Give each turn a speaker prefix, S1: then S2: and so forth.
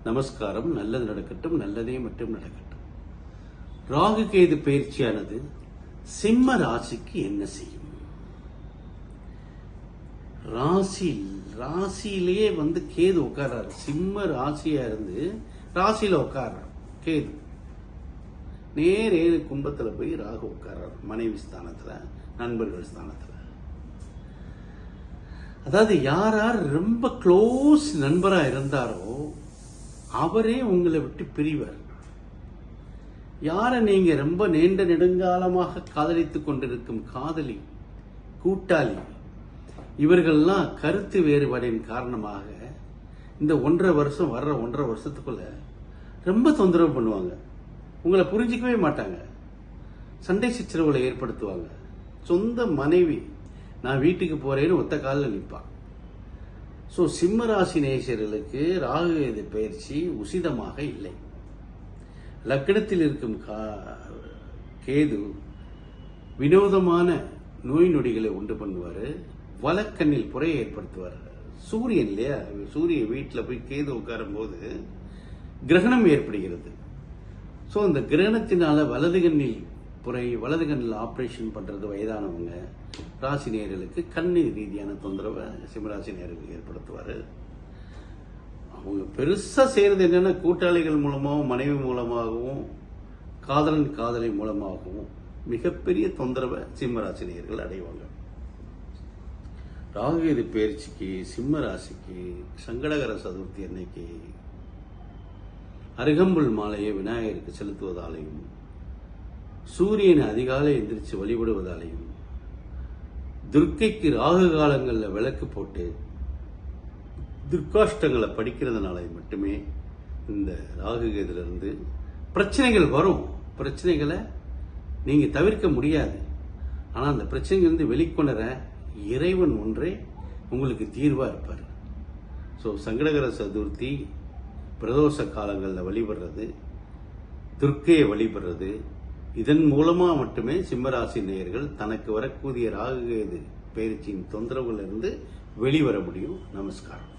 S1: நமஸ்காரம். நல்லது நடக்கட்டும், நல்லதே மட்டும் நடக்கட்டும். ராகு கேது பயிற்சியானது சிம்ம ராசிக்கு என்ன செய்யும்? ராசியிலேயே கேது உட்கார்றாரு. சிம்ம ராசியா இருந்து ராசியில உட்கார்றாரு கேது. நேர் 7 கும்பத்துல போய் ராகு உட்கார்றாரு. மனைவி ஸ்தானத்துல, நண்பர்கள் ஸ்தானத்துல. அதாவது யார் யார் ரொம்ப க்ளோஸ் நண்பரா இருந்தாரோ அவரே உங்களை விட்டு பிரிவார். யார நீங்க ரொம்ப நீண்ட நெடுங்காலமாக காதலித்துக் கொண்டிருக்கும் காதலி, கூட்டாளி, இவர்கள்லாம் கருத்து வேறுபாடின் காரணமாக இந்த 1.5 வருஷம் வர்ற 1.5 வருஷத்துக்குள்ள ரொம்ப தொந்தரவு பண்ணுவாங்க. உங்களை புரிஞ்சிக்கவே மாட்டாங்க. சண்டை சச்சரவுகளை ஏற்படுத்துவாங்க. சொந்த மனைவி நான் வீட்டுக்கு போறேன்னு ஒத்த காலில் நிற்பான். ஸோ சிம்ம ராசி நேசர்களுக்கு ராகு கேது பயிற்சி உசிதமாக இல்லை. லக்னத்தில் இருக்கும் கேது வினோதமான நோய் நொடிகளை உண்டு பண்ணுவார். வலக்கண்ணில் புறையை ஏற்படுத்துவார். சூரியன் இல்லையா, சூரிய வீட்டில் போய் கேது உட்காரும் போது கிரகணம் ஏற்படுகிறது. ஸோ அந்த கிரகணத்தினால வலது கண்ணில் ஆப்ரேஷன் பண்றது வயதானவங்க ராசி நேயர்களுக்கு கண்ணு ரீதியான தொந்தரவை சிம்மராசி நேயர்களுக்கு ஏற்படுத்துவார். அவங்க பெருசா செய்யறது என்னன்னா, கூட்டாளிகள் மூலமாகவும் மனைவி மூலமாகவும் காதலி மூலமாகவும் மிகப்பெரிய தொந்தரவை சிம்மராசி நேயர்கள் அடைவாங்க. ராகு கேது பயிற்சிக்கு சிம்ம ராசிக்கு சங்கடகர சதுர்த்தி அன்னைக்கு அருகம்புல் மாலையை விநாயகருக்கு செலுத்துவதாலையும், சூரியனை அதிகாலை எந்திரிச்சு வழிபடுவதாலையும், துர்க்கைக்கு ராகு காலங்களில் விளக்கு போட்டு துர்காஷ்டங்களை படிக்கிறதுனால மட்டுமே இந்த ராகு கேதுல இருந்து பிரச்சனைகள் வரும். பிரச்சனைகளை நீங்க தவிர்க்க முடியாது. ஆனா அந்த பிரச்சனைகள் இருந்து வெளிக்கொணர இறைவன் ஒன்றே உங்களுக்கு தீர்வா இருப்பார். ஸோ சங்கடகர சதுர்த்தி பிரதோஷ காலங்களில் வழிபடுறது, துர்க்கையை வழிபடுறது, இதன் மூலமா மட்டுமே சிம்மராசி நேயர்கள் தனக்கு வரக்கூடிய ராகு கேது பயிற்சியின் தொந்தரவுல இருந்து வெளிவர முடியும். நமஸ்காரம்.